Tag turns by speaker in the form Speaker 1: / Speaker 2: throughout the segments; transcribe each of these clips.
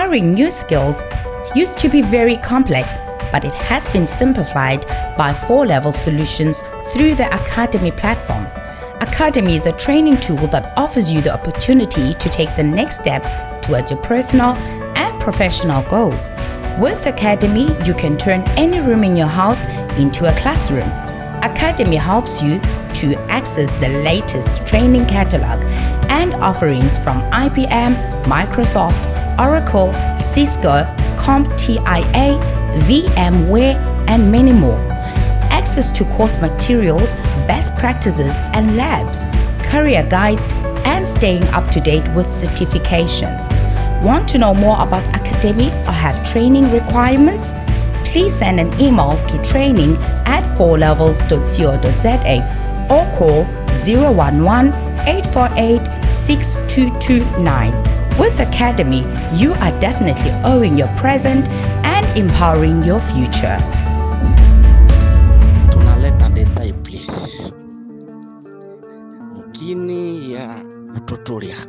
Speaker 1: Acquiring new skills used to be very complex, but it has been simplified by 4-level solutions through the Academy platform. Academy is a training tool that offers you the opportunity to take the next step towards your personal and professional goals. With Academy, you can turn any room in your house into a classroom. Academy helps you to access the latest training catalog and offerings from IBM, Microsoft, Oracle, Cisco, CompTIA, VMware, and many more. Access to course materials, best practices and labs, career guide, and staying up to date with certifications. Want to know more about Academy or have training requirements? Please send an email to training@4levels.co.za or call 011-848-6229. With Academy, you are definitely owning your present and empowering your future.
Speaker 2: Tunaleta detail please. Mgini ya tutorial.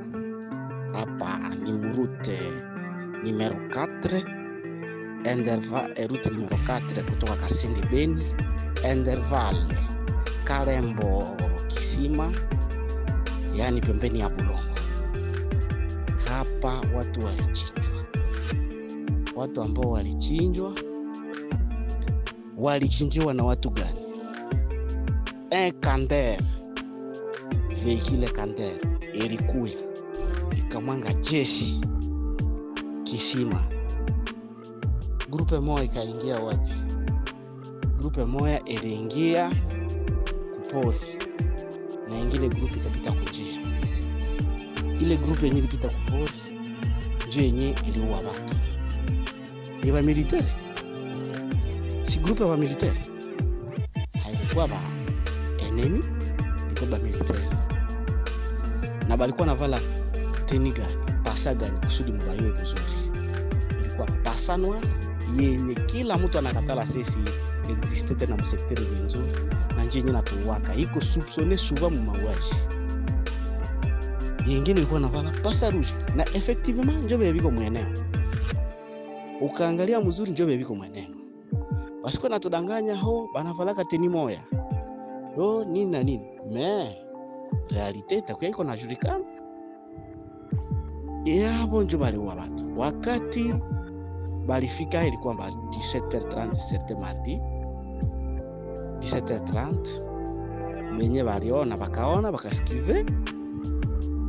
Speaker 2: Hapa ni route numero 4. Route numero 4 kutoka Kasindi Beni, Enderval, Karembo, Kisima, yani pembeni ya Bulongo. Hapa watu walichinjwa. Watu ambao walichinjiwa na watu gani? Candair, vehicule Candair ilikuwa ikamwanga jeshi Kisima. Grupe moja ikaingia wapi? Grupe moja iliingia kupori na ingine grupe ikapita kujia. Ile grupe yenye ilipita kupori ndio yenye iliua watu. Ni wa military. Si grupe wa military. Haikuwa ba enemy, ilikuwa ba military. Na balikuwa navala teni gani? Pasa gani kusudi mbayo vizuri. Ilikuwa pasanwa yenye kila mtu anakatala sisi existe tena msekteri vizuri na nje yenye natuwaka iko soupçonné souvent mu mauaji. Yengine ilikuwa navala pasa rouge na effectivement ndio bebiko mweneo. Ukaangalia mzuri ndio bebiko mweneo. Wasiko natudanganya banavalaka teni moya. Nini na nini? Mais realite itakuwa iko najulikana. Hapo ndio bali wa watu. Wakati balifika ilikuwa 17h30 17 mardi 17h30 wenye waliona wakaona wakasikive,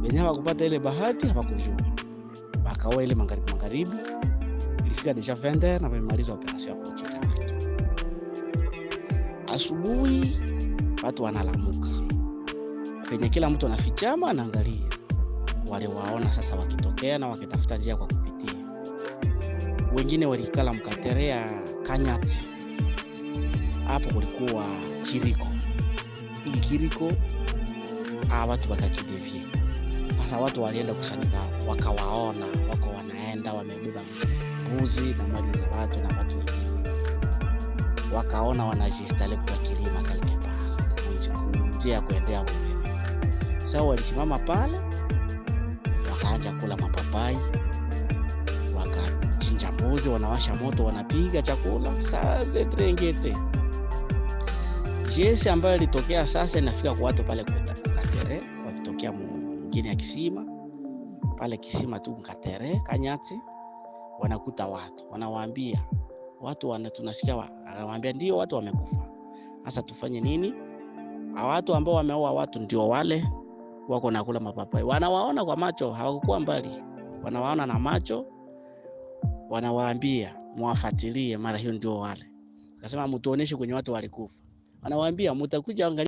Speaker 2: wenye hawakupata ile bahati hawakujua, wakaoa ile magharibi ilifika deja 20h na wamemaliza operation ya kuchinja watu. Asubuhi watu wanalamuka kwenye kila mtu anafichama anaangalia wale waona sasa wakitokea na wakitafuta njia kwa kupitia. Wengine walikala mkaterea Kanyati. Hapo kulikuwa Kiriko. Hii Kiriko watu wakakidevia. Sasa watu walienda kusanyika wakawaona wako wanaenda wamebeba mbuzi na mali za watu na watu wengine. Wakaona wanajistale kwa kilima kalike pale. Njia ya kuendea huko. Sasa walisimama pale wakaanza kula mapapai. Wakachinja mbuzi, wanawasha moto, wanapiga chakula. Sasa trengete. Jeshi ambayo ilitokea sasa inafika kwa watu pale Katere, wakitokea mwingine ya Kisima. Pale Kisima tu Katere, Kanyati, wanakuta watu. Wanawaambia, watu tunasikia wanawaambia ndio watu wamekufa. Sasa tufanye nini? Watu ambao wameua watu ndio wale wako nakula mapapai. Wanawaona kwa macho, hawakuwa mbali. Wanawaona na macho. Wanawaambia muwafuatilie, mara hiyo ndio wale. Akasema mtuoneshe kwenye watu walikufa. Wanawaambia mtakuja angalia.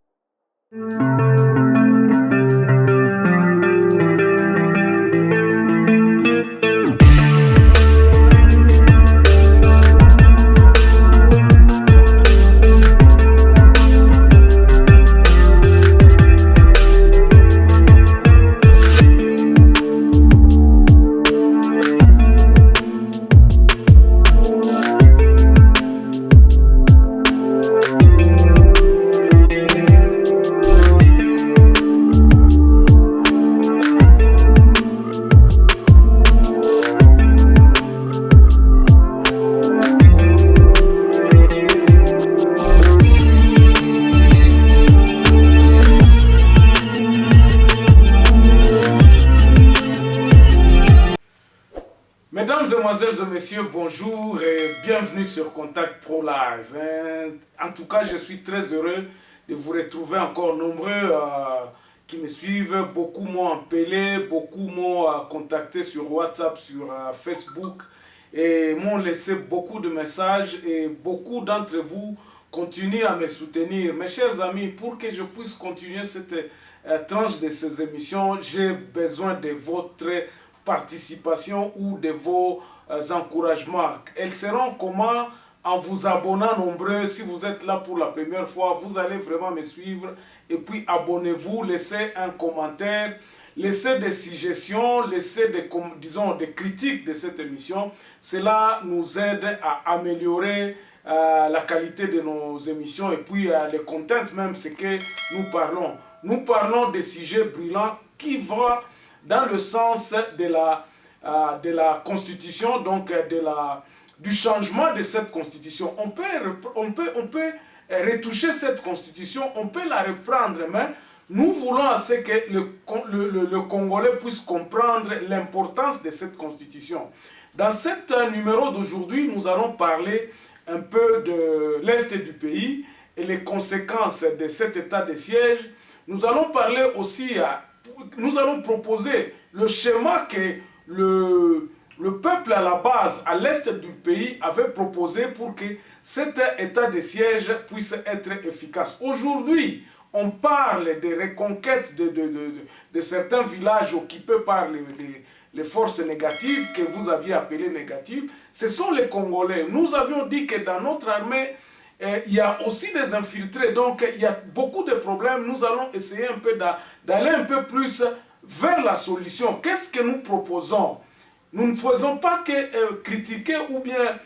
Speaker 3: Mesdames, Mesdemoiselles et Messieurs, bonjour et bienvenue sur Contact Pro Live. En tout cas, je suis très heureux de vous retrouver encore nombreux qui me suivent. Beaucoup m'ont appelé, beaucoup m'ont contacté sur WhatsApp, sur Facebook et m'ont laissé beaucoup de messages et beaucoup d'entre vous continuent à me soutenir. Mes chers amis, pour que je puisse continuer cette tranche de ces émissions, j'ai besoin de votre participation ou de vos encouragements. Elles seront comment? En vous abonnant nombreux. Si vous êtes là pour la première fois, vous allez vraiment me suivre et puis abonnez-vous, laissez un commentaire, laissez des suggestions, laissez des critiques de cette émission. Cela nous aide à améliorer la qualité de nos émissions et puis le content même, ce que nous parlons. Nous parlons des sujets brûlants qui vont dans le sens de la Constitution, donc du changement de cette Constitution. On peut retoucher cette Constitution, on peut la reprendre, mais nous voulons assez que le Congolais puisse comprendre l'importance de cette Constitution. Dans cet numéro d'aujourd'hui, nous allons parler un peu de l'Est du pays et les conséquences de cet état de siège. Nous allons parler aussi nous allons proposer le schéma que le peuple à la base, à l'est du pays, avait proposé pour que cet état de siège puisse être efficace. Aujourd'hui, on parle des reconquêtes de certains villages occupés par les forces négatives que vous aviez appelées négatives. Ce sont les Congolais. Nous avions dit que dans notre armée, il y a aussi des infiltrés, donc il y a beaucoup de problèmes. Nous allons essayer un peu d'aller un peu plus vers la solution. Qu'est-ce que nous proposons? Nous ne faisons pas que critiquer ou bien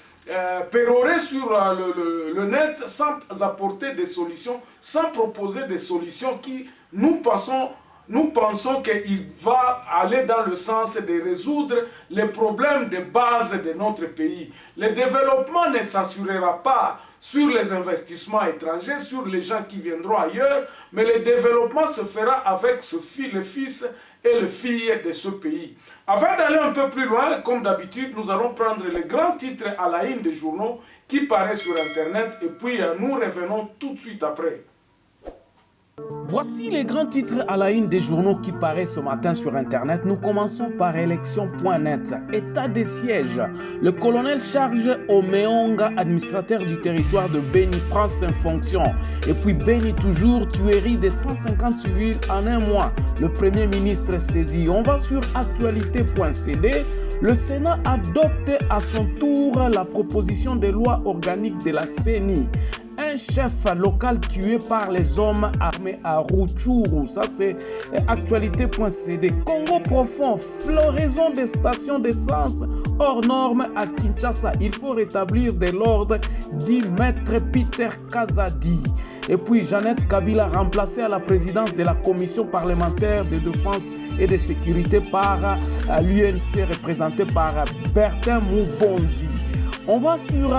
Speaker 3: pérorer sur le net sans apporter des solutions, sans proposer des solutions qui, nous pensons qu'il va aller dans le sens de résoudre les problèmes de base de notre pays. Le développement ne s'assurera pas sur les investissements étrangers, sur les gens qui viendront ailleurs, mais le développement se fera avec le fils et les filles de ce pays. Avant d'aller un peu plus loin, comme d'habitude, nous allons prendre les grands titres à la une des journaux qui paraissent sur Internet et puis nous revenons tout de suite après.
Speaker 4: Voici les grands titres à la une des journaux qui paraissent ce matin sur Internet. Nous commençons par élection.net. État des sièges. Le colonel charge Omeonga, administrateur du territoire de Beni, prend ses fonctions. Et puis Beni toujours, tuerie de 150 civils en un mois. Le Premier ministre saisi. On va sur actualité.cd. Le Sénat adopte à son tour la proposition de loi organique de la CENI. Un chef local tué par les hommes armés à Rutshuru. Ça, c'est actualité.cd. Congo profond, floraison des stations d'essence hors normes à Kinshasa. Il faut rétablir de l'ordre, dit maître Peter Kazadi. Et puis, Jeannette Kabila remplacée à la présidence de la commission parlementaire de défense et de sécurité par l'UNC représentée par Bertin Mubonzi. On va sur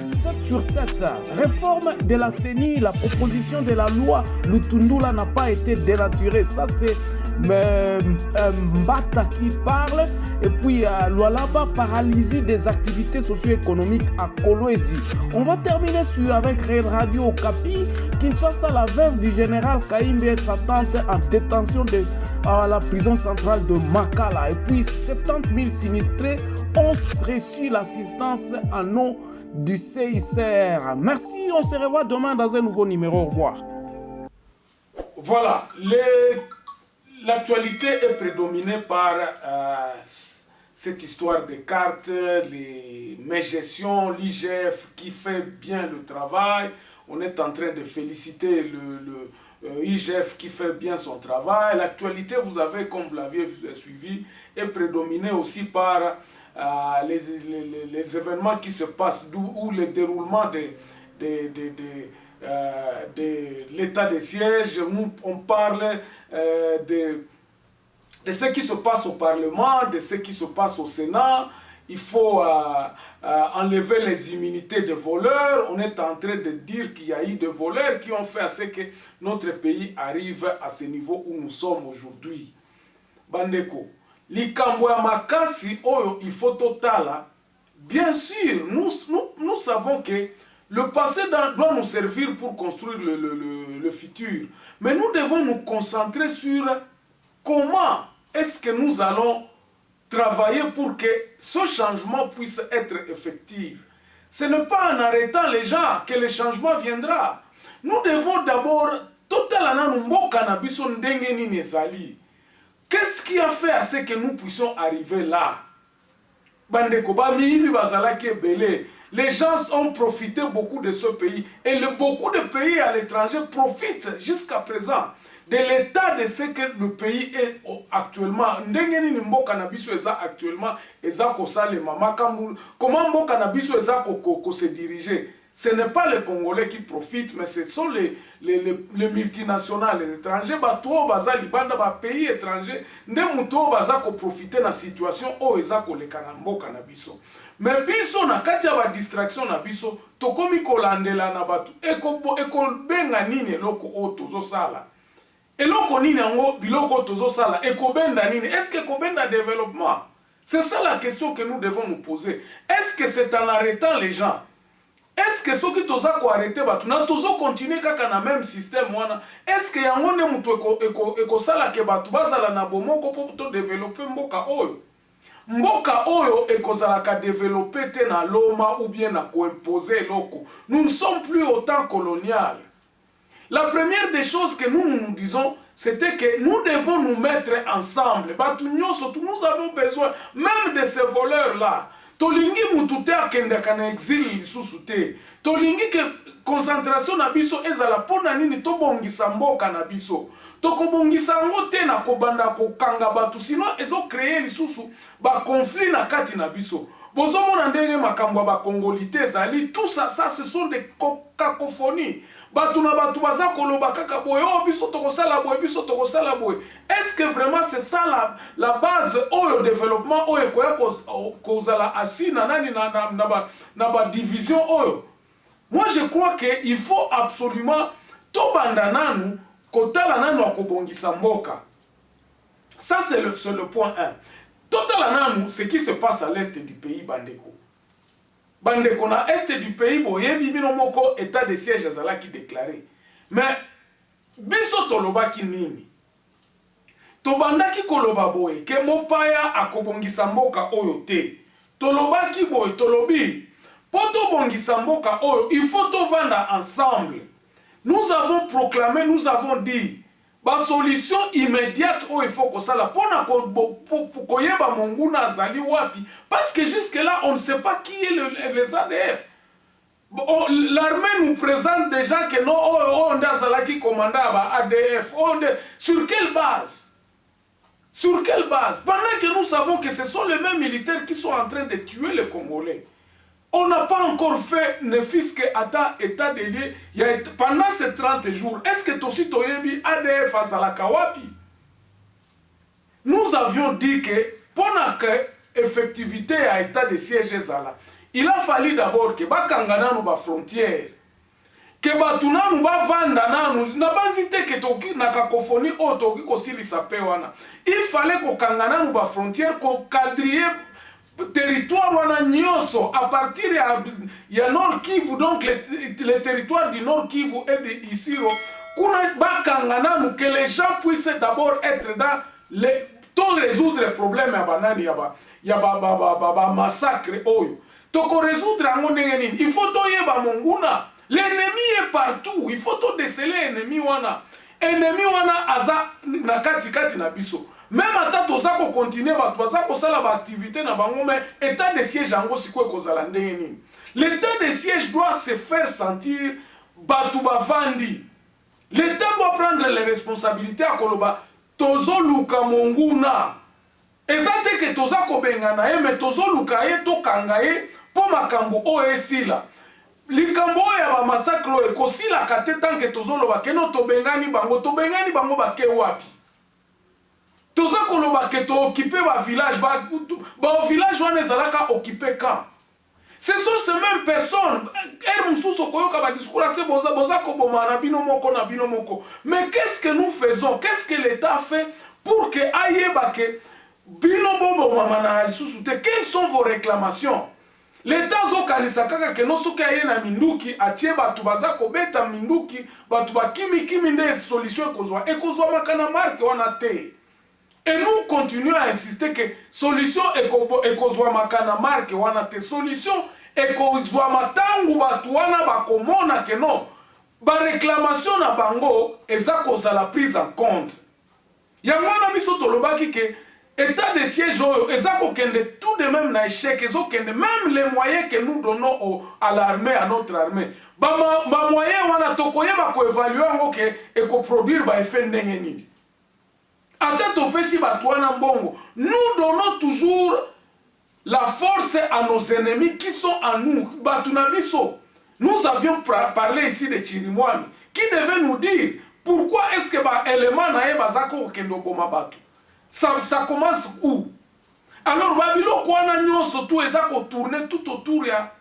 Speaker 4: 7 sur 7. Réforme de la CENI, la proposition de la loi Lutundula n'a pas été dénaturée. Ça, c'est Mbata qui parle. Et puis, Lualaba, paralysie des activités socio-économiques à Kolwezi. On va terminer avec Radio Okapi. Kinshasa, la veuve du général Kaimbe et sa tante en détention à la prison centrale de Makala. Et puis, 70 000 sinistrés ont reçu l'assistance en nom du CICR. Merci, on se revoit demain dans un nouveau numéro. Au revoir.
Speaker 3: Voilà, l'actualité est prédominée par cette histoire des cartes, les gestions, l'IGF qui fait bien le travail. On est en train de féliciter le IGF qui fait bien son travail. L'actualité, vous avez, comme vous l'aviez suivi, est prédominée aussi par les événements qui se passent, ou le déroulement de l'état de siège. On parle de ce qui se passe au Parlement, de ce qui se passe au Sénat. Il faut enlever les immunités des voleurs. On est en train de dire qu'il y a eu des voleurs qui ont fait à ce que notre pays arrive à ce niveau où nous sommes aujourd'hui. Bandeko, likambo ya makasi oyo il faut totala. Bien sûr, nous savons que le passé doit nous servir pour construire le futur. Mais nous devons nous concentrer sur comment est-ce que nous allons travailler pour que ce changement puisse être effectif. Ce n'est pas en arrêtant les gens que le changement viendra. Nous devons d'abord qu'est-ce qui a fait à ce que nous puissions arriver là? Les gens ont profité beaucoup de ce pays et beaucoup de pays à l'étranger profitent jusqu'à présent de l'état de ce que le pays est actuellement. Comment mboka na biso eza ko se diriger? Ce n'est pas les Congolais qui profitent, mais ce sont les multinationales, les étrangers, les pays étrangers, qui profitent de la situation où ils ont les kanamboka na biso. Mais biso na kati ya ba distraction na biso, tokomi kolandela na batu, eko benga nini eloko o tozo sala. Eloko nini yango biloko tozo sala, eko benda nini? Est-ce que eko benda développement? C'est ça la question que nous devons nous poser. Est-ce que c'est en arrêtant les gens? Est-ce que ceux qui toza ko arrêter batu na tozo continuer kaka na même système wana? Est-ce que yango ne mutu eko sala ke batu bazala na bomoko pour to développer mboka oyo? Mboka oyo ekozala ka développer te na loma ou bien na ko imposer loko. Nous ne sommes plus au temps colonial. La première des choses que nous disons, c'était que nous devons nous mettre ensemble. Batu nyonso, nous avons besoin même de ces voleurs-là. Tolingi mutute akendeka na exil lisusu te. Tolingi ke concentration na biso ezala pona nini tobongisa mboka na biso. Tokobongisa ngo te na kobanda kokanga batu sino ezo créer lisusu ba conflit na kati na biso. Bozomona ndenge makambo ba congolité ezali, tout ça ce sont des cacophonies. Batu na batu baza koloba kaka boye o biso tokosala boye biso tokosala boye. Est-ce que vraiment c'est ça la base au développement oyo koya kozala asi na nani na ba division oyo? Moi je crois que il faut absolument tobanda nanu kotala nanu akobongisa mboka. Ça c'est le point 1. Totala nanu ce qui se passe à l'est du pays bandeko. Bandeko na est du pays boyebi bino moko état de siège azala qui déclaré. Mais biso tolobaki nini? Tobandaki koloba boye ke mopaya akobongisa mboka oyo te. Tolobaki boye tolobi poto bongisa mboka oyo il faut to vanda ensemble. Nous avons proclamé, nous avons dit ba solution immédiate où il faut que ça la pona koyeba monguna azali wapi parce que jusque là on ne sait pas qui est les ADF. L'armée nous présente déjà que non on a qui commande ADF. Sur quelle base? Sur quelle base? Pendant que nous savons que ce sont les mêmes militaires qui sont en train de tuer les Congolais. On n'a pas encore fait ne fût-ce que état de lieu pendant ces 30 jours. Est-ce que Tosi Toyebi ADF Azalaka wapi? Nous avions dit que pour que effectivité à état de siège Zala, il a fallu d'abord que bakangana nous ba frontière, que batuna nous ba vanda nanu na banzite que toki na cacophonie o toki ko silisa pe wana. Il fallait ko kangana nous ba frontière ko quadriller territoire wana nyoso à partir ya Nord Kivu, donc les territoires du Nord Kivu et de Isiro kuna bakangana nous que les gens puissent d'abord être dans les tout résoudre les problèmes ya banani ya ba massacre oyo toko résoudre ngo ndenge nini. Il faut toyeba monguna l'ennemi est partout, il faut to déceler ennemi wana aza na kati na biso. Même à toza ko continuer ba toza ko sala ba activité na bango mais état de siège ango siko kozala ndenge nini. L'état de siège doit se faire sentir batu bavandi. L'état doit prendre les responsabilités à koloba tozo luka monguna. Ezate ke toza ko bengana ye mais tozo luka ye to kanga ye po makambo o esila. Likambo ya ba massacre e kosila kate tanke tozo loba keno to bengani bango ba ke wapi. Toza koloba ke to occuper ba village ba village wana ezalaka occuper quand? Ce sont ces mêmes personnes. Mususo koyoka ba discours assez boza ko boma na bino moko. Mais qu'est-ce que nous faisons? Qu'est-ce que l'État fait pour que ayeba ke Bino bobo mamana lisusu te. Quelles sont vos réclamations? L'État zokanisa kaka ke no soki aye na minduki atie batu baza kobeta minduki batu bakimi nde solution ekozwa makana marque wana te. Et nous continuons à insister que solution ekozwa makana marque wana te. Solution ekozwa matangu batu wana bakomona ke non ba réclamation na bango eza kozala prise en compte. Yango na biso tolobaki ke état de siège oyo eza kokende tout de même na échec, ezokende même les moyens que nous donnons à l'armée, à notre armée. Ba moyens wana tokoyeba ko évaluer yango ke ekoproduire ba effet ndenge nini. Ata topesi batu wana mbongo, nous donnons toujours la force à nos ennemis qui sont en nous. Batu na biso. Nous avions parlé ici de Chirimwami qui devait nous dire pourquoi est-ce que ba élément na ye bazako kokende boma batu. Ça commence où? Alors, Babylon, quoi n'a nyonso tout eza ko tourner tout autour ya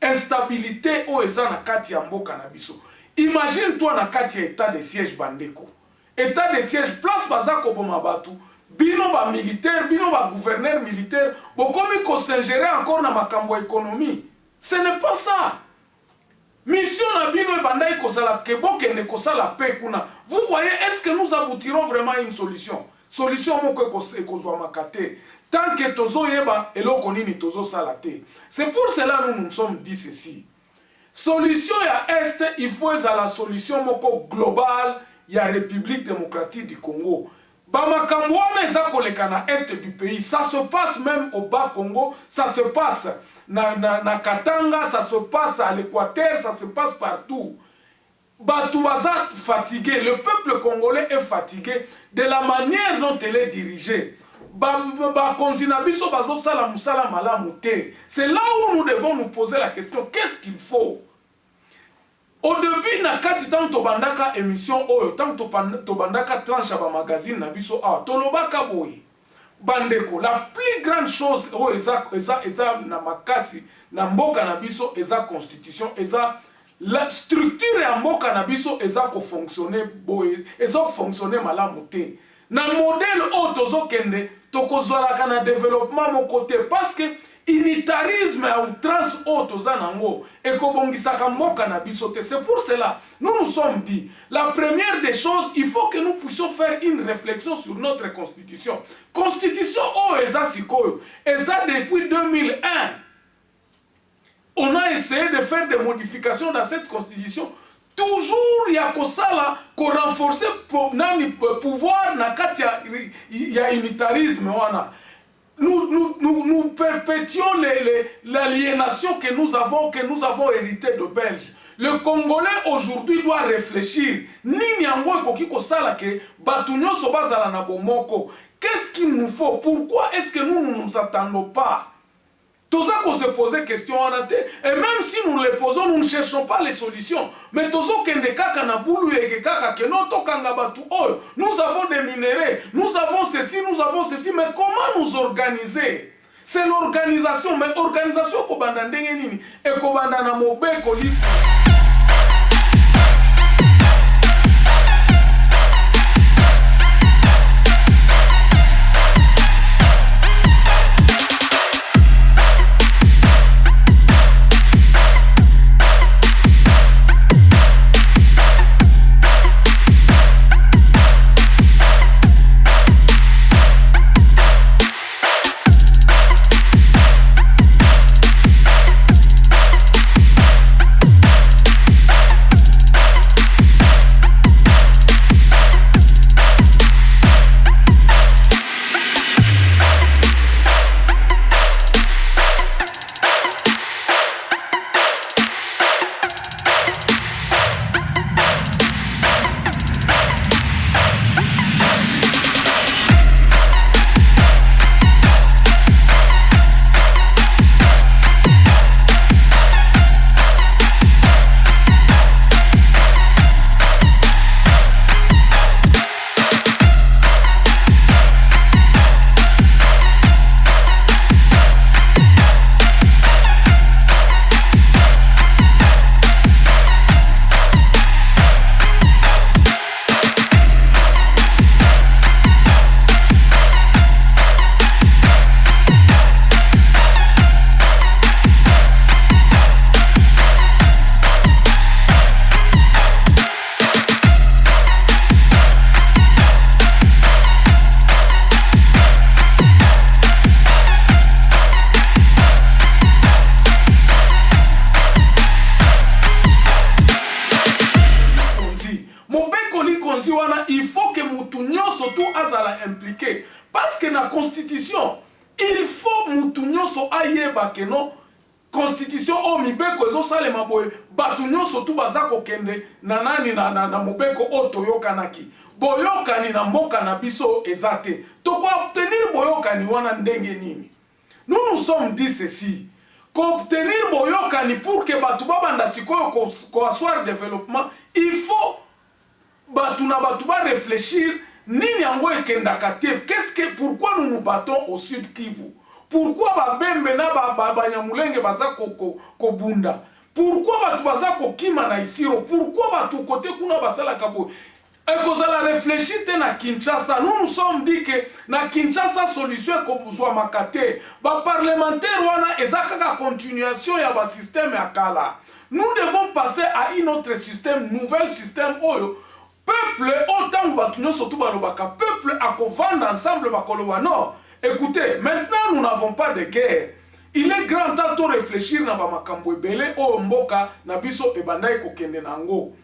Speaker 3: instabilité o eza na kati ya mboka na biso. Imagine toi na kati ya état de siège bandeko. État de siège place bazako boma batu. Bino ba militaire, bino ba gouverneur militaire, bokomi ko s'ingérer encore na makambo économie. Ce n'est pas ça. Mission na bino e bandai ko sala keboke ne ko sala paix kuna. Vous voyez, est-ce que nous aboutirons vraiment à une solution? Solution moko ekozwa makate tant que tozo yeba eloko nini tozo salate. C'est pour cela nous nous sommes dit ceci. Solution ya est, il faut la solution moko globale ya République démocratique du Congo. Ba makambo wana eza koleka na est du pays, ça se passe même au bas Congo, ça se passe na Katanga, ça se passe à l'Équateur, ça se passe partout. Batu baza fatigué, le peuple congolais est fatigué de la manière dont elle est dirigée. C'est là où nous devons nous poser la question, qu'est-ce qu'il faut? Au début, na kati tant tobandaka émission oyo, tant tobandaka tranche ba magazine na biso a tolobaka boye. Bandeko, la plus grande chose oyo eza na makasi na mboka na biso eza constitution, eza la structure ya mboka na biso eza ko fonctionner boye, eza ko fonctionner malamu te. Na modèle o tozokende tokozwala na développement mon côté parce que unitarisme à outrance o tozanango ekobongisaka mboka na biso te. C'est pour cela nous nous sommes dit la première des choses, il faut que nous puissions faire une réflexion sur notre constitution. Constitution o eza sikoyo eza depuis 2001. On a essayé de faire des modifications dans cette constitution. Toujours, il y a qu'on renforcer le pouvoir na kati ya unitarisme. Nous perpétuons l'aliénation que nous avons hérité de Belges. Le Congolais aujourd'hui doit réfléchir. Qu'est-ce qu'il nous faut? Pourquoi est-ce que nous ne nous attendons pas? Tout ça qu'on se posait question en athée. Et même si nous les posons, nous ne cherchons pas les solutions. Mais tout ça nous avons des minéraux, nous avons ceci, mais comment nous organiser? C'est l'organisation, mais organisation ko banda ndenge nini et ko banda na mobeko li. azala impliqué. Parce que dans la constitution, il faut mutu nyonso ayeba que non constitution o mibeko ezosalema boye batu nyonso tu baza kokende na nani na mobeko o toyokanaki. Boyokani na mboka na biso eza te. Toko obtenir boyokani wana ndenge nini? Nous sommes dit ceci. Qu'obtenir boyokani pour que batu babanda sikoyo ko asseoir développement, il faut batu ba réfléchir nini yango ekendaka te. Pourquoi nous nous battons au sud Kivu? Pourquoi babembe na banyamulenge baza ko bunda? Pourquoi batu baza ko kima na isiro? Pourquoi batu kote kuna basala kabo? Et qu'on a réfléchi na Kinshasa, nous sommes dit que na Kinshasa solution comme soit makate, ba parlementaire wana ezaka continuation ya ba système ya kala. Nous devons passer à un autre système, nouvel système oyo. Peuple autant batunyo surtout balobaka, peuple a ko vendre ensemble ba koloba non. Écoutez, maintenant nous n'avons pas de guerre. Il est grand temps de réfléchir na ba makambo ebele o mboka na biso ebandai ko kende nango.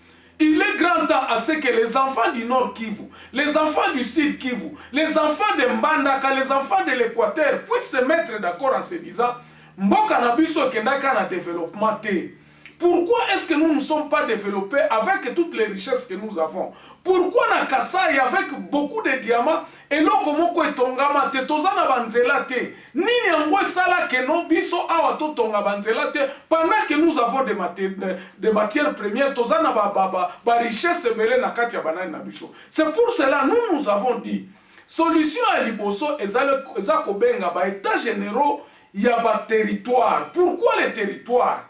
Speaker 3: Il est grand temps à ce que les enfants du Nord Kivu, les enfants du Sud Kivu, les enfants de Mbandaka, les enfants de l'Équateur puissent se mettre d'accord en se disant Mboka na biso kendaka na développement te. Pourquoi est-ce que nous ne sommes pas développés avec toutes les richesses que nous avons? Pourquoi na Kasai avec beaucoup de diamants et l'oko moko etongama te tozana banzela te? Nini yango sala que non biso awa to tonga banzela te pendant que nous avons des matières premières tozana ba richesse belé na kati ya banani na biso. C'est pour cela nous avons dit solution à liboso eza kobenga ba états généraux ya ba territoire. Pourquoi les territoires?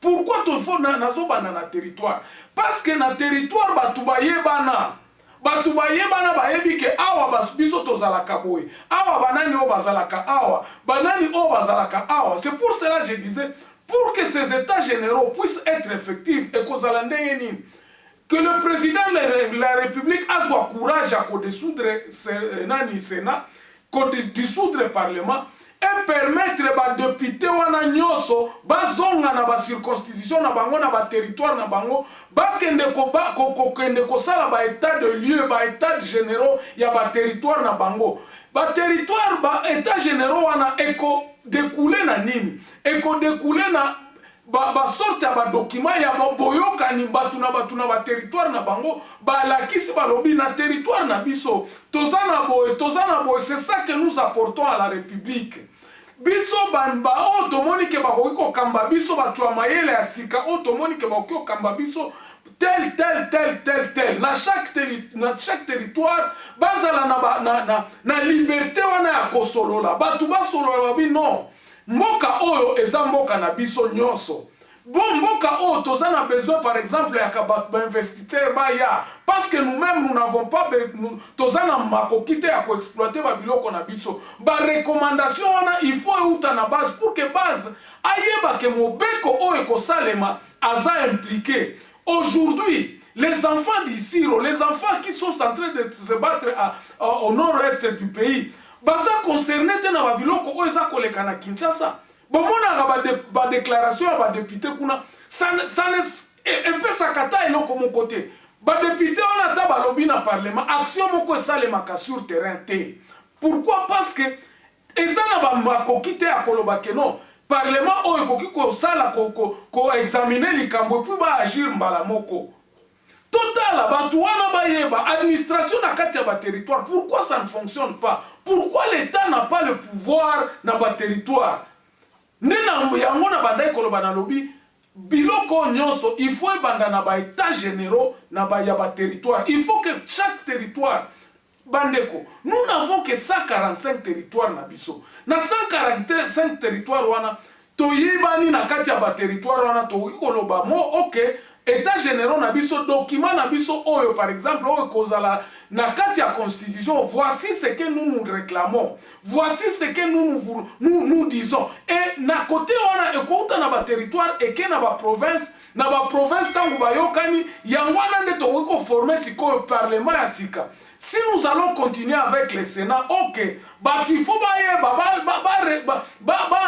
Speaker 3: Pourquoi tout faut nazobana na territoire? Parce que na territoire batu bayebana bayebi ke awa biso tozalaka boy. Awa banani o bazalaka awa. Banani o bazalaka awa. C'est pour cela que je disais, pour que ces états généraux puissent être effectifs et que le président de la République a son courage à dissoudre le Sénat, dissoudre le Parlement, et permettre ba député wana nyoso bazonga na ba circonscription na bango na ba territoire na bango ba kende ko sala ba état de lieu ba état généraux ya ba territoire na bango ba territoire ba état généraux wana eko découler na nini eko découler na ba sorte ya ba document ya boyoka ni batu na ba territoire na bango ba lakisi ba lobi na territoire na biso tozana boy c'est ça que nous apportons à la République. Biso banba otomoni ke bakoki ko kamba biso batu ya mayele ya sika otomoni ke bakoki ko kamba biso tel na chaque territoire bazala na liberté wana ya kosolola batu basolola babi non mboka oyo eza mboka na biso nyonso. Bon, mboka oyo tozana besoin par exemple ya ba investisseur baya parce que nous-mêmes nous n'avons pas tozana makokite ya ko exploiter ba biloko na biso ba recommandation wana il faut euta na base pour que base ayeba ke mobeko oyo ko salema aza impliqué. Aujourd'hui les enfants d'ici, les enfants qui sont en train de se battre au nord-est du pays baza concerné te na ba biloko oyo za koleka na Kinshasa. Bon, mon déclaration à ma député kuna ça ne peut s'accater et non comme côté. Ba député on a taba lobby na parlement action moko sale maka sur terrain te. Pourquoi? Parce que ezana ba makokite ya koloba ke non parlement o ekoki ko sala ko examiner likambo puis ba agir mbala moko. Total batu wana bayeba administration na kati ya ba territoire. Pourquoi ça ne fonctionne pas? Pourquoi l'État n'a pas le pouvoir na ba territoire? Nena yango na bandai koloba na lobi biloko nyonso il faut ebanda na ba état généraux na ba ya ba territoire. Il faut que chaque territoire bandeko nous n'avons que 145 territoires na biso. Na 145 territoires wana toyibani na kati ya ba territoire wana to koloba mo OK état généraux na biso document na biso oyo par exemple oyo kozala na kati ya constitution voici ce que nous réclamons, voici ce que nous disons et na côté wana ekouta na ba territoire et que na ba province tangu bayokani yangwana nde to ko former siko parlement ya sika. Si nous allons continuer avec le Sénat, OK, bah il faut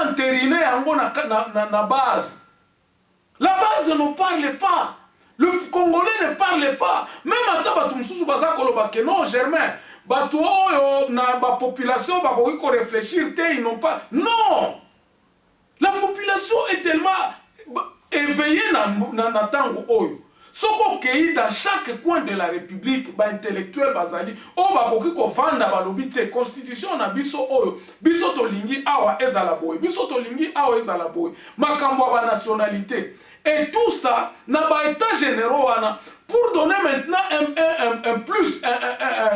Speaker 3: entériner yango na base. La base ne parle pas. Le Congolais ne parle pas. Même à Tabatumsusu Bazakoloba que non, Germain. bato oyo na ba population bakoki ko réfléchir te, ils n'ont pas. Non, la population est tellement éveillée na tango oyo. Soko kei dans chaque coin de la République, ba intellectuel bazali, o bakoki ko vanda balobi te constitution na biso oyo, biso tolingi awa ezala boy, biso tolingi awa ezala boy, makambo ba nationalité. Et tout ça na ba état généraux wana pour donner maintenant un plus,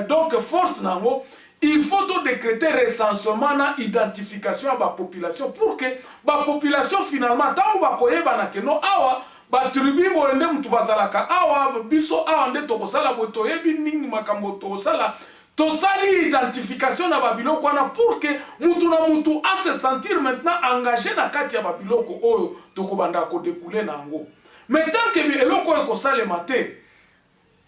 Speaker 3: donc force nango, il faut tout décréter recensement na identification à la population pour que la population finalement tant ba koyeba na keno awa ba tribu boende mutu bazalaka awa biso awa nde tokosala botoyebi ningi makambo tokosala tosali identification na babiloko wana pour que mutu na mutu a se sentir maintenant engagé na kati ya babiloko oyo tokobanda ko découler na ngo. Mais tant que eloko ekosalema te,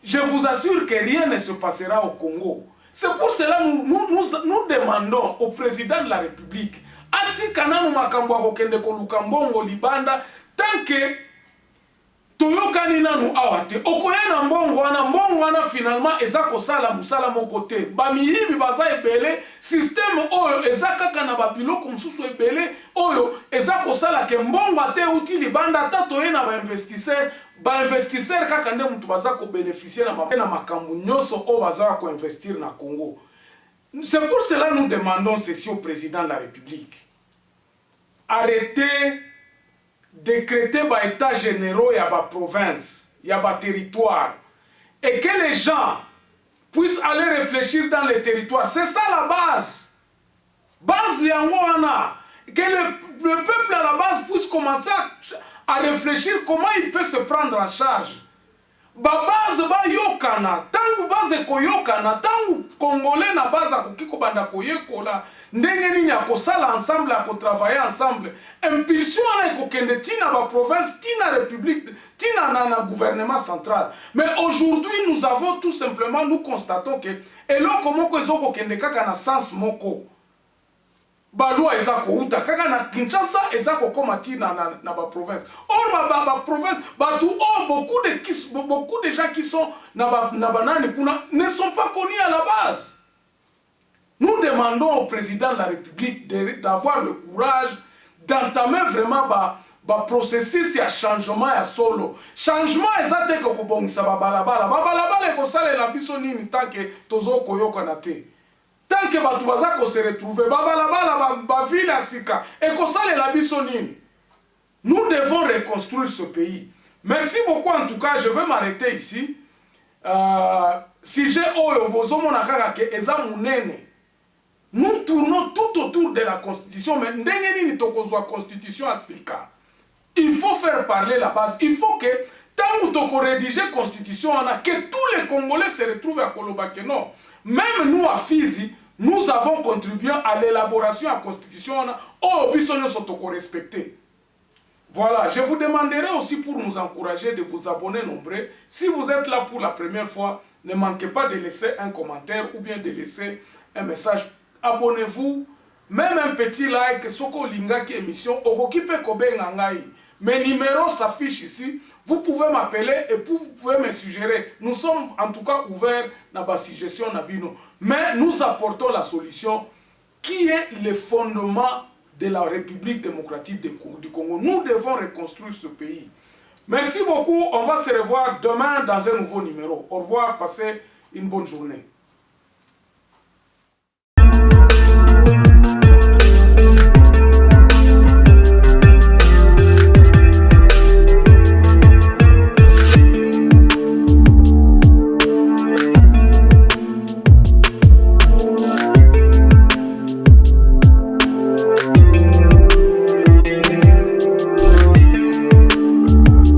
Speaker 3: je vous assure que rien ne se passera au Congo. C'est pour cela que nous demandons au président de la République, ati kananu makambo akokende koluka mbongo libanda, tant que toyokani nanu awate, okoyena mbongo wana finalement eza kosala musala moko te. Bamiyibi baza ebele, système oyo eza kaka na babiloko mususu ebele, oyo eza kosala ke mbongo ate uti libanda ta toyena ba investisseur kaka nde mutu baza ko bénéficier na makambo nyonso o baza ko investir na Congo. C'est pour cela que nous demandons ceci au président de la République. Arrêtez décréter ba état généraux ya ba province, ya ba territoire, et que les gens puissent aller réfléchir dans les territoires. C'est ça la base. Base yangoana. Que le peuple à la base puisse commencer à réfléchir comment il peut se prendre en charge. Ba base ba yokana, tangu base koyokana, tangu congolais na base akokiko banda koyekola, ndenge nini akosala ensemble, akotravailler ensemble. Impulsion na ekokende tina ba province, tina république, tina na gouvernement central. Mais aujourd'hui nous avons tout simplement, nous constatons que eloko moko ezoko kende kaka na sens moko. Balua ezako uta kaka na Kinshasa ezako komati na ba province. Or ba province beaucoup de gens qui sont na banani kuna ne sont pas connus à la base. Nous demandons au président de la République d'avoir le courage d'entamer vraiment ba processus ya changement ya solo. Changement ezate ko bongisa ba balabala ko sala la biso nini tant que tozo koyoka na te. Tant que batu baza ko se retrouver ba ville asika et ko sale la bisonini. Nous devons reconstruire ce pays. Merci beaucoup en tout cas, je vais m'arrêter ici. Si j'ai oyo bozomo na kaka ke eza munene. Nous tournons tout autour de la constitution, mais ndenge nini tokozwa constitution afrika. Il faut faire parler la base. Il faut que tant que toko rédiger constitution que tous les Congolais se retrouvent à Kolobake non. Même nous à Fizi, nous avons contribué à l'élaboration de la constitution au bisonyo sotoko respecté. Voilà, je vous demanderai aussi pour nous encourager de vous abonner nombreux. Si vous êtes là pour la première fois, ne manquez pas de laisser un commentaire ou bien de laisser un message. Abonnez-vous, même un petit like, soko lingaki émission, orokipe kobe ngangai. Mes numéros s'affichent ici. Vous pouvez m'appeler et vous pouvez me suggérer. Nous sommes en tout cas ouverts dans la suggestion Nabino. Mais nous apportons la solution qui est le fondement de la République démocratique du Congo. Nous devons reconstruire ce pays. Merci beaucoup. On va se revoir demain dans un nouveau numéro. Au revoir. Passez une bonne journée.